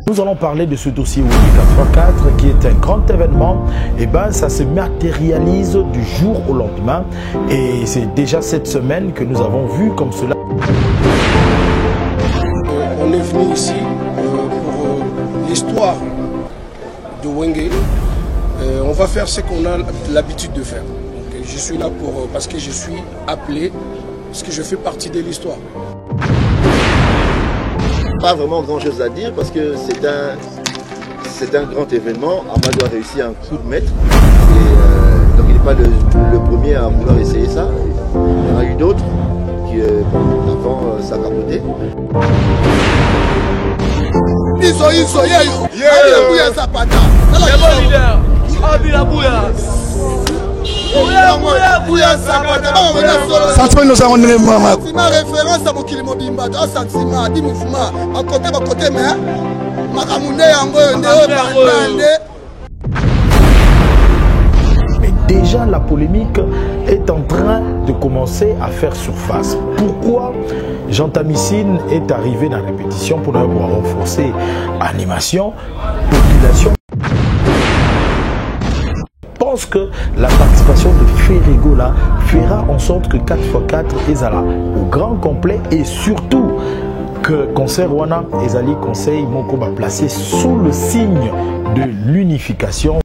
Nous allons parler de ce dossier Wenge 4x4 qui est un grand événement. Et ben, ça se matérialise du jour au lendemain. Et c'est déjà cette semaine que nous avons vu comme cela. On est venu ici pour l'histoire de Wenge. On va faire ce qu'on a l'habitude de faire. Donc, je suis là parce que je suis appelé, parce que je fais partie de l'histoire. Pas vraiment grand chose à dire parce que c'est un grand événement. Amadou a réussi un coup de maître. Et, donc il n'est pas le premier à vouloir essayer ça. Il y en a eu d'autres qui avant ça a capoté. Référence à Mokili Mobimba, sentiment, dit mouvement, à côté, mais déjà la polémique est en train de commencer à faire surface. Pourquoi Jean Tamissine est arrivé dans la répétition pour pouvoir renforcer animation, population? Je pense que la participation de Ferrigo là fera en sorte que 4x4 est là au grand complet et surtout que concert Wana Ezali Conseil Moko va placer sous le signe de l'unification.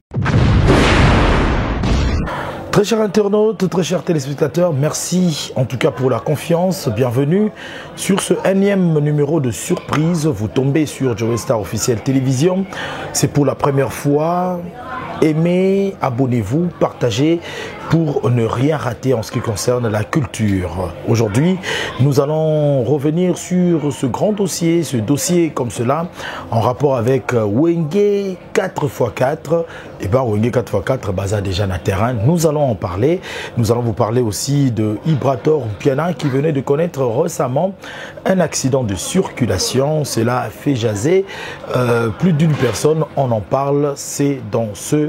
Très chers internautes, très chers téléspectateurs, merci en tout cas pour la confiance. Bienvenue sur ce énième numéro de surprise. Vous tombez sur Joey Star Officiel Télévision. C'est pour la première fois. Aimez, abonnez-vous, partagez pour ne rien rater en ce qui concerne la culture. Aujourd'hui, nous allons revenir sur ce grand dossier, ce dossier comme cela, en rapport avec Wenge 4x4. Et bien, Wenge 4x4, basé déjà dans le terrain. Nous allons en parler. Nous allons vous parler aussi de Ibrator Piana qui venait de connaître récemment un accident de circulation. Cela a fait jaser plus d'une personne. On en parle, c'est dans ce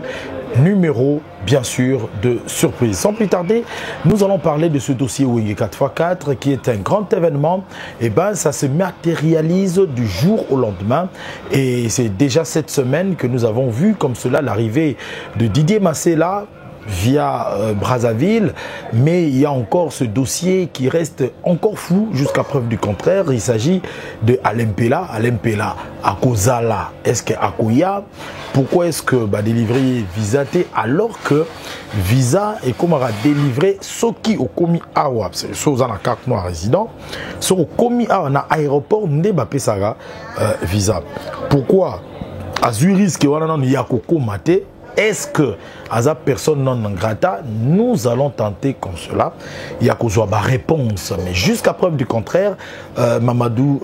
numéro bien sûr de surprise. Sans plus tarder, nous allons parler de ce dossier Wenge 4x4 qui est un grand événement. Et ben ça se matérialise du jour au lendemain et c'est déjà cette semaine que nous avons vu comme cela l'arrivée de Didier Masséla via Brazzaville, mais il y a encore ce dossier qui reste encore flou jusqu'à preuve du contraire. Il s'agit de Alain Pela à Kozala. Est-ce que Akoya? Pourquoi est-ce que délivrer visa alors que visa est comme à délivrer ce qui au commis awa, c'est chose à la carte noire résident, ce au commis awa na aéroport ne ba pesara visa. Pourquoi à Zurich que wana non yakoko maté? Est-ce que, à la personne non grata, nous allons tenter comme cela? Il y a qu'aux réponse. Mais jusqu'à preuve du contraire, Mamadou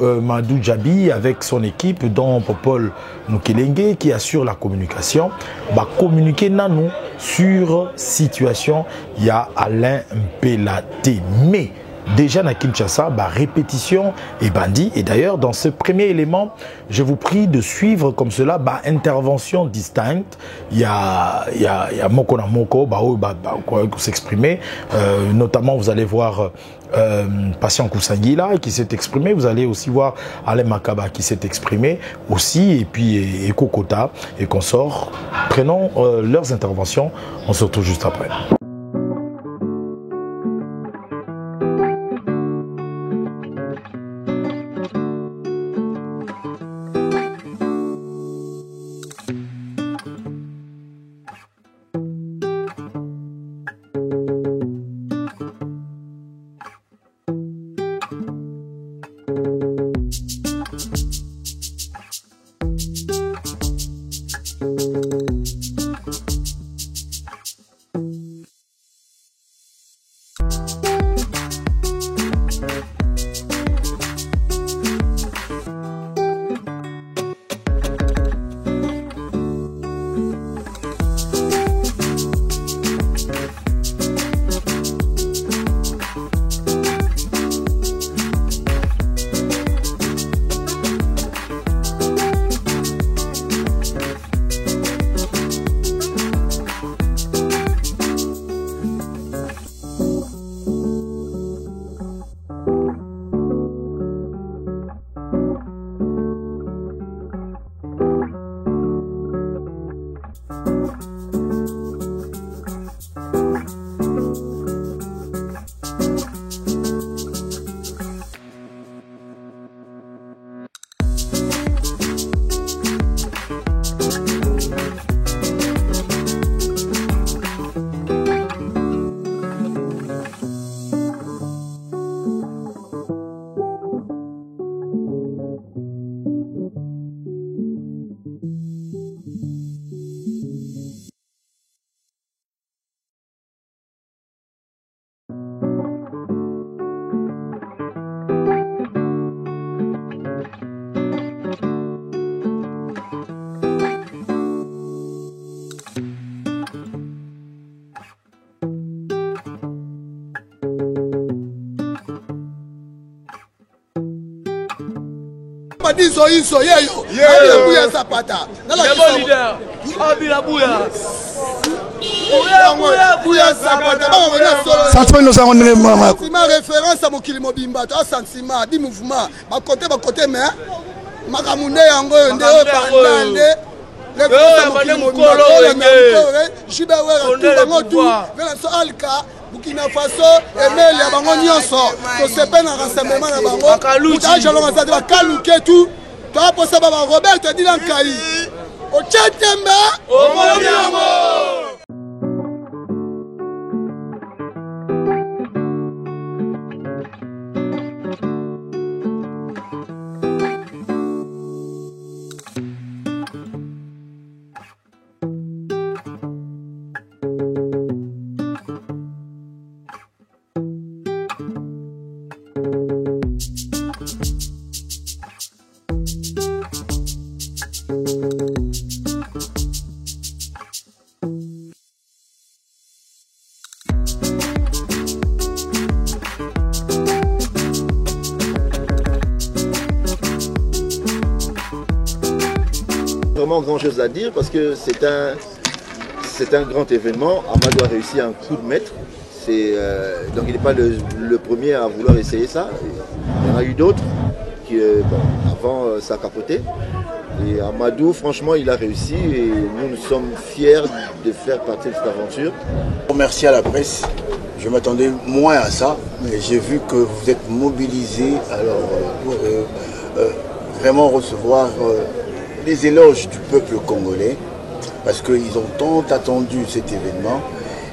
Djabi, avec son équipe, dont Popol Mukelenge, qui assure la communication, va communiquer nous sur situation. Il y a Alain Mpelaté. Mais déjà à Kinshasa, répétition et bandit. Et d'ailleurs, dans ce premier élément, je vous prie de suivre comme cela, intervention distincte. Il y a Moko na Moko, s'exprimer. Notamment, vous allez voir Patient Koussangila qui s'est exprimé. Vous allez aussi voir Alain Makaba qui s'est exprimé aussi. Et puis Eko Kota et consorts. Prenons leurs interventions. On se retrouve juste après. Madiso iso yeyo. Bouya Zapata. Bouya Zapata. Sentiment référence à Mokili Mobimba. Sentiment, dit mouvement. Ma côté, mais Makamunde yango nde pandande. Burkina Faso, Emel, Bango Nyonso, to sepe na rassemblement na bango. Jalonga za ba kaluke tout. To aposa ba Robert te dit lankai. O Tchatemba, o Moniamo. Vraiment grand chose à dire parce que c'est un grand événement. Amadou a réussi un coup de maître. Donc il n'est pas le premier à vouloir essayer ça. Il y en a eu d'autres qui, avant ça a capoté. Et Amadou, franchement, il a réussi et nous sommes fiers de faire partie de cette aventure. Merci à la presse. Je m'attendais moins à ça, mais j'ai vu que vous êtes mobilisés pour vraiment recevoir les éloges du peuple congolais, parce qu'ils ont tant attendu cet événement.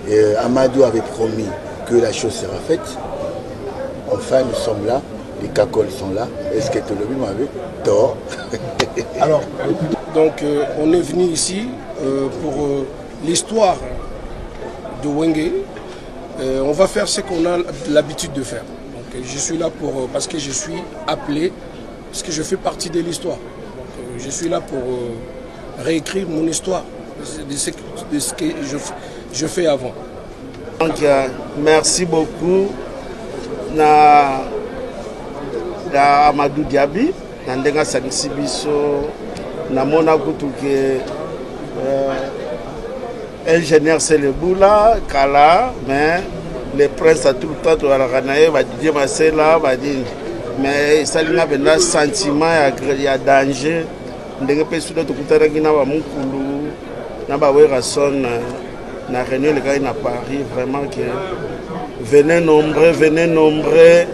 Et Amadou avait promis que la chose sera faite. Enfin, nous sommes là, les cacoles sont là. Est-ce que tu le m'avait tort? Alors, donc on est venu ici pour l'histoire de Wenge. On va faire ce qu'on a l'habitude de faire. Donc, je suis là parce que je suis appelé, parce que je fais partie de l'histoire. Je suis là pour réécrire mon histoire de ce que je fais avant. Donc, merci beaucoup à Amadou Diaby. Nandenga Sanisi Biso, Namona Kutuke, ingénieur Seleboula, Kala, mais les princes à tout le temps, va dire, mais ça a un sentiment, il y a danger. Ndenge pesu do tukutaraki na ba mukulu na ba werason na réunion les gars à Paris vraiment que venez nombreux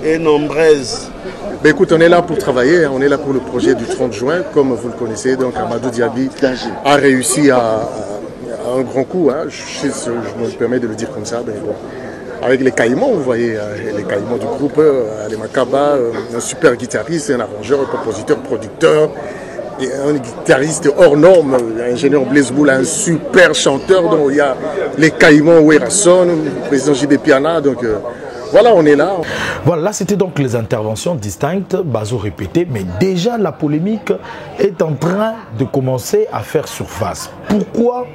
et nombreuses. Ben écoute, on est là pour travailler, on est là pour le projet du 30 juin, comme vous le connaissez. Donc Amadou Diaby a réussi à un grand coup, hein. Je me permets de le dire comme ça. Ben bon. Avec les Caïmans, vous voyez, les Caïmans du groupe, les Makaba, un super guitariste, un arrangeur, un compositeur, producteur. Et un guitariste hors norme, l'ingénieur Blaise Boula, un super chanteur. Donc il y a les Caïmans, Werason, le président JB Piana. Donc voilà, on est là. Voilà, là c'était donc les interventions distinctes, Bazo répété, mais déjà la polémique est en train de commencer à faire surface. Pourquoi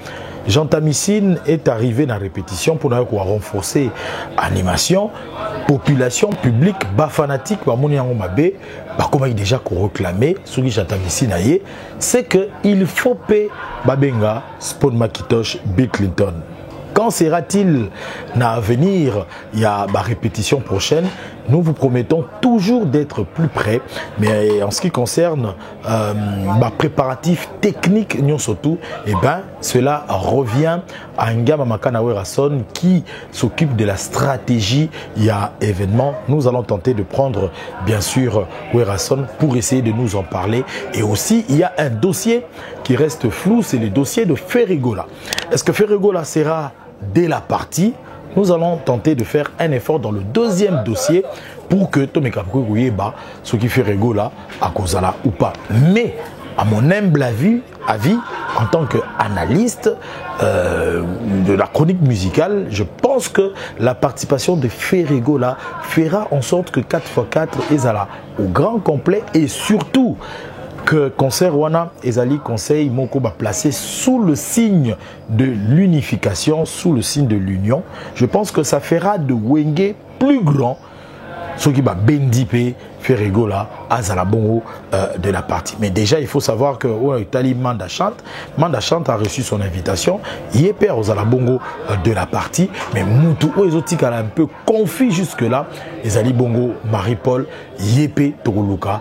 Jean Tamissine est arrivé dans la répétition pour renforcer l'animation, population, public, bas fanatique, comment il déjà réclamé, ce que Jean Tamissine a dit, c'est qu'il faut payer Babenga, Spawn Makitosh, Bill Clinton. Quand sera-t-il à venir? Il y a ma répétition prochaine. Nous vous promettons toujours d'être plus près. Mais en ce qui concerne ma préparatif technique, surtout, cela revient à Ngama Makana Werason qui s'occupe de la stratégie. Il y a événement. Nous allons tenter de prendre, bien sûr, Werason pour essayer de nous en parler. Et aussi, il y a un dossier qui reste flou, c'est le dossier de Ferrigola. Est-ce que Ferrigola sera dès la partie? Nous allons tenter de faire un effort dans le deuxième dossier pour que Tomeka Kouyeba, ce qui fait Ferrigola, à Kozala ou pas. Mais, à mon humble avis, en tant qu'analyste de la chronique musicale, je pense que la participation de Ferrigola fera en sorte que 4x4 est au grand complet et surtout que concert Wana Ezali Conseil Moko va placer sous le signe de l'unification, sous le signe de l'union. Je pense que ça fera de Wenge plus grand. Ce qui va bendiper Ferregola Azalabongo de la partie. Mais déjà, il faut savoir que Tali Manda Chante a reçu son invitation. Il est père aux Azalabongo de la partie. Mais Moutou Oezotik a un peu confus jusque-là. Les Ali Bongo, Marie-Paul, Yépé, Toroluka,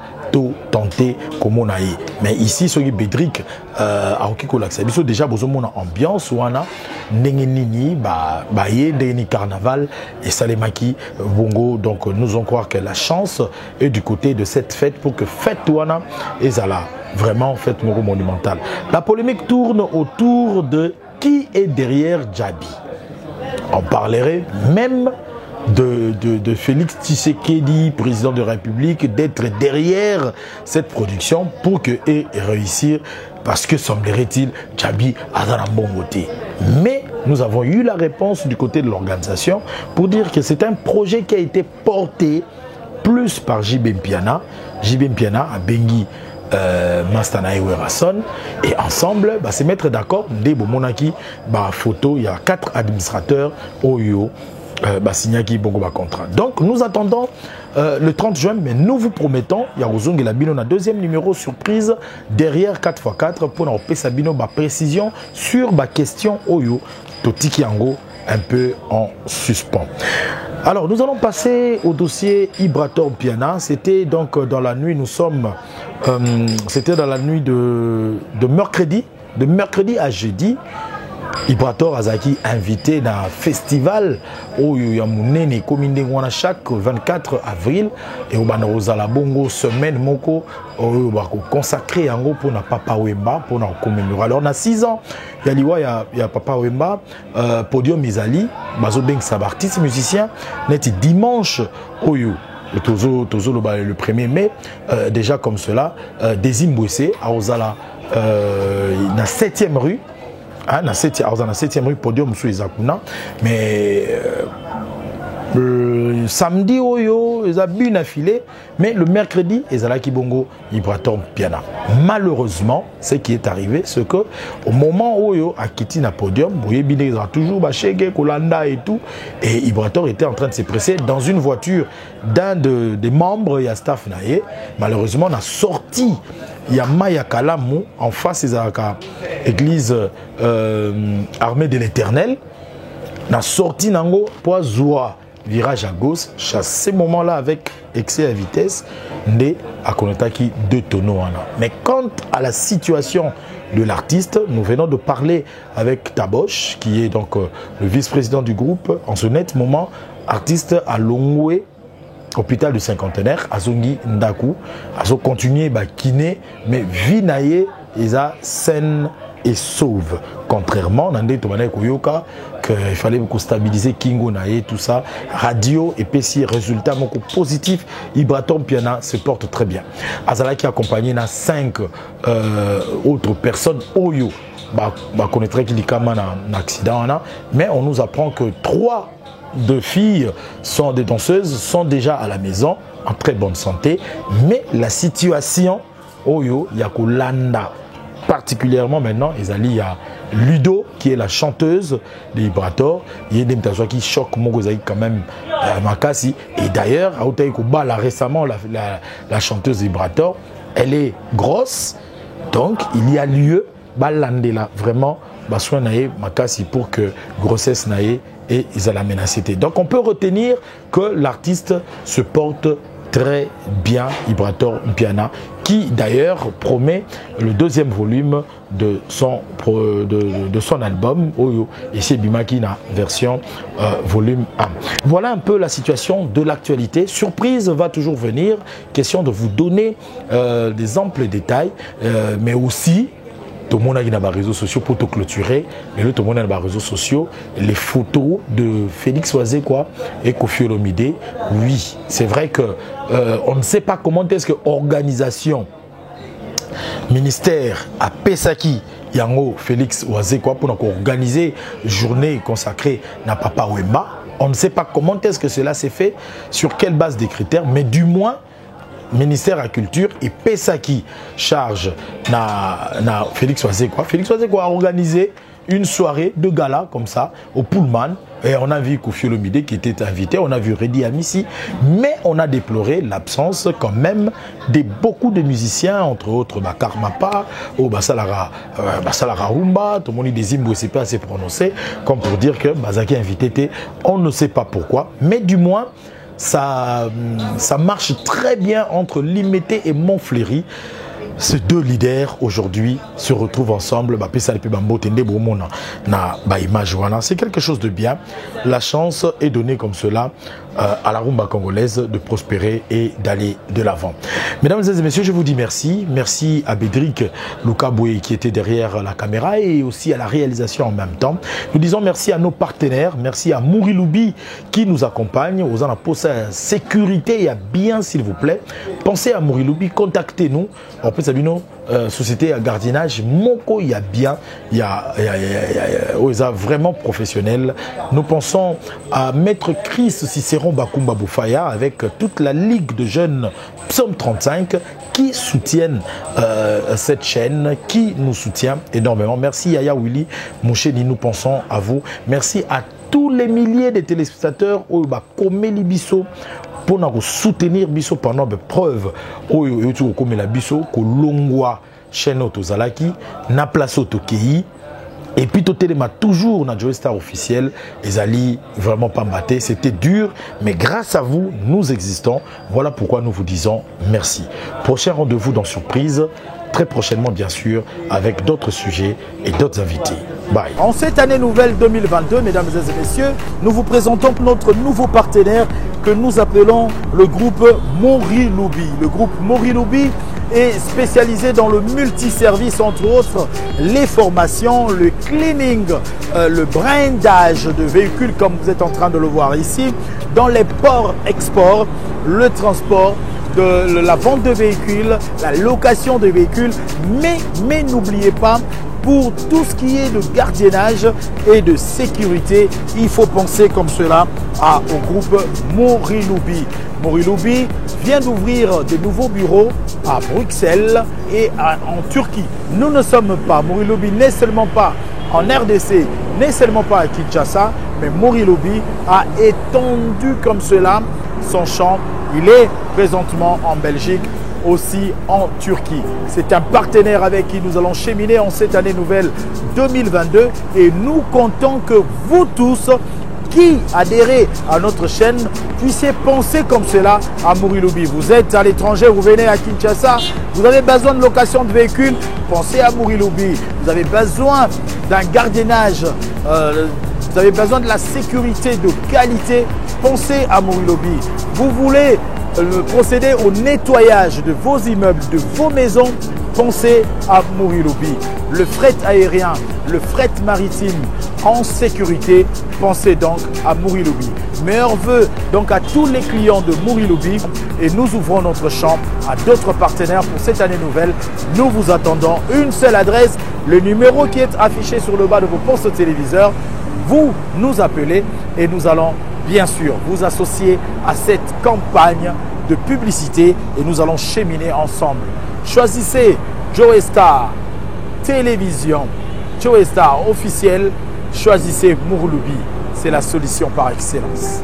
tenté comme on a eu. Mais ici, ce qui est Bédric, à Okikolax, déjà, vous avez une ambiance où on a Nengenini, Deni Carnaval et Salemaki Bongo. Donc, nous allons croire que la chance est du côté de cette fête pour que fête Ouana et Zala, vraiment fête monumentale. La polémique tourne autour de qui est derrière Djabi. On parlerait même de Félix Tshisekedi, président de la République, d'être derrière cette production pour que ait réussir, parce que semblerait-il Djabi a dans un bon côté. Mais nous avons eu la réponse du côté de l'organisation pour dire que c'est un projet qui a été porté plus par JB Mpiana. JB Mpiana a Bengi Mastana et Werason, et ensemble se mettre d'accord dès Monaki photo. Il y a 4 administrateurs Oyo Signaki Bongo contrat. Donc nous attendons le 30 juin, mais nous vous promettons, il y a Ozong et la Bino, un deuxième numéro surprise derrière 4x4 pour nous faire Sabino précision sur ma question Oyo Totiki Ango un peu en suspens. Alors nous allons passer au dossier Ibrator Mpiana. C'était donc dans la nuit, nous sommes c'était dans la nuit de mercredi à jeudi. Ibrator Azaki invité dans un festival où il y a chaque 24 avril et au Banarozala Bongo semaine moko consacré pour na Papa Wemba pour na commémorer. Alors on a 6 ans, il y a Papa Wemba podium Izali Bazobeng Sabartis musicien net dimanche oyo le 1er mai déjà comme cela Désim Bouessé à Ozala na 7e rue. Dans la 7e rue podium sous les Akuna, mais samedi oyo ils ont bien affilé, mais le mercredi ils ont Bongo Ibrator Mpiana. Malheureusement, ce qui est arrivé, c'est que au moment où oyo a quitté le podium, ils ont toujours Bachege, Kolanda et tout, et Ibrator était en train de se presser dans une voiture d'un des membres et staff naïe. Malheureusement, on a sorti. Il y a Maya Kalamou en face de l'église armée de l'Éternel. On a sorti Nango pour Zoua, virage à gauche. À ce moment-là, avec excès à vitesse, né à Konotaki 2 tonneaux. Mais quant à la situation de l'artiste, nous venons de parler avec Tabosh, qui est donc le vice-président du groupe. En ce net moment, artiste à Longwe, hôpital du cinquantenaire, Azongi Ndaku, Azo continuer kiné, mais Vinaye, ils a saine et sauve. Contrairement, Nandé Tomane Koyoka, qu'il fallait stabiliser Kingo Naye, tout ça, radio et PC, résultat positif, Ibrator Mpiana se porte très bien. Azala qui accompagné 5 autres personnes, Oyo, connaîtrait qu'il y a un accident, mais on nous apprend que 3 filles sont des danseuses, sont déjà à la maison, en très bonne santé, mais la situation, Oyo, Yakolanda, particulièrement maintenant, il y a Ludo, qui est la chanteuse de Ibrator, il y a des mutations qui choquent Mogozaï quand même Makasi, et d'ailleurs, récemment, la chanteuse d'Ibrator, elle est grosse, donc il y a lieu, Balandela, vraiment, Bassoin Naé, Makasi, pour que grossesse Naé, et ils allaient menacer. Donc on peut retenir que l'artiste se porte très bien, Ibrator Mpiana, qui d'ailleurs promet le 2e volume de son album, Oyo, et c'est Bimakina, version volume 1. Voilà un peu la situation de l'actualité. Surprise va toujours venir, question de vous donner des amples détails, mais aussi tout le monde a des réseaux sociaux pour te clôturer, mais tout le monde a des réseaux sociaux, les photos de Félix Oazé et Kofi Olomide. Oui, c'est vrai que on ne sait pas comment est-ce que organisation, ministère à Pesaki, Yango Félix Oazé pour organiser journée consacrée à Papa Wemba. On ne sait pas comment est-ce que cela s'est fait, sur quelle base des critères, mais du moins ministère à culture et Pesaki charge na Félix Oazé Félix Oazé a organisé une soirée de gala comme ça au Pullman. Et on a vu Koffi Olomide qui était invité, on a vu Redi Amissi, mais on a déploré l'absence quand même de beaucoup de musiciens, entre autres Bakar Mapa, ou Basalara Rumba, tout le monde dit des hymnes où c'est pas assez prononcé, comme pour dire que Bazaki invité, on ne sait pas pourquoi, mais du moins, ça marche très bien entre Limité et Montfléry. Ces deux leaders aujourd'hui se retrouvent ensemble. C'est quelque chose de bien. La chance est donnée comme cela à la rumba congolaise de prospérer et d'aller de l'avant. Mesdames et messieurs, je vous dis merci. Merci à Bédric Loukaboué qui était derrière la caméra et aussi à la réalisation en même temps. Nous disons merci à nos partenaires. Merci à Mouri Loubi qui nous accompagne. Aux Anaposa sécurité et à bien s'il vous plaît. Pensez à Mouri Loubi, contactez-nous. En plus, société à gardiennage, Moko, il y a bien, il y a vraiment professionnel. Nous pensons à Maître Chris Cicéron Bakumba Boufaya avec toute la Ligue de jeunes Psaume 35 qui soutiennent cette chaîne, qui nous soutient énormément. Merci Yaya Willy, mon chéri, nous pensons à vous. Merci à tous les milliers de téléspectateurs au Komeli Bisso pour nous soutenir biso pendant des preuves comme la biso kolongwa chaîne Otozalaki na place Otokei et puis Totelema toujours na Joe Star officiel ezali vraiment pas maté, c'était dur mais grâce à vous nous existons. Voilà pourquoi nous vous disons merci. Prochain rendez-vous dans Surprise très prochainement bien sûr avec d'autres sujets et d'autres invités. Bye. En cette année nouvelle 2022, mesdames et messieurs, nous vous présentons notre nouveau partenaire que nous appelons le groupe Mouri Loubi. Le groupe Mouri Loubi est spécialisé dans le multiservice, entre autres les formations, le cleaning, le brandage de véhicules comme vous êtes en train de le voir ici, dans les ports-exports, le transport, de la vente de véhicules, la location de véhicules, mais n'oubliez pas, pour tout ce qui est de gardiennage et de sécurité, il faut penser comme cela au groupe Mouri Loubi. Mouri Loubi vient d'ouvrir de nouveaux bureaux à Bruxelles et en Turquie. Nous ne sommes pas, Mouri Loubi n'est seulement pas en RDC, n'est seulement pas à Kinshasa, mais Mouri Loubi a étendu comme cela son champ. Il est présentement en Belgique, aussi en Turquie. C'est un partenaire avec qui nous allons cheminer en cette année nouvelle 2022 et nous comptons que vous tous qui adhérez à notre chaîne puissiez penser comme cela à Mouri Loubi. Vous êtes à l'étranger, vous venez à Kinshasa, vous avez besoin de location de véhicules, pensez à Mouri Loubi. Vous avez besoin d'un gardiennage, vous avez besoin de la sécurité de qualité, pensez à Mouri Loubi. Vous voulez procéder au nettoyage de vos immeubles, de vos maisons, pensez à Mouri Loubi. Le fret aérien, le fret maritime en sécurité, pensez donc à Mouri Loubi. Meilleurs vœux donc à tous les clients de Mouri Loubi et nous ouvrons notre champ à d'autres partenaires pour cette année nouvelle. Nous vous attendons. Une seule adresse, le numéro qui est affiché sur le bas de vos postes téléviseurs. Vous nous appelez et nous allons bien sûr vous associer à cette campagne de publicité et nous allons cheminer ensemble. Choisissez Joe Star Télévision, Joe Star officiel, choisissez Mouri Loubi, c'est la solution par excellence.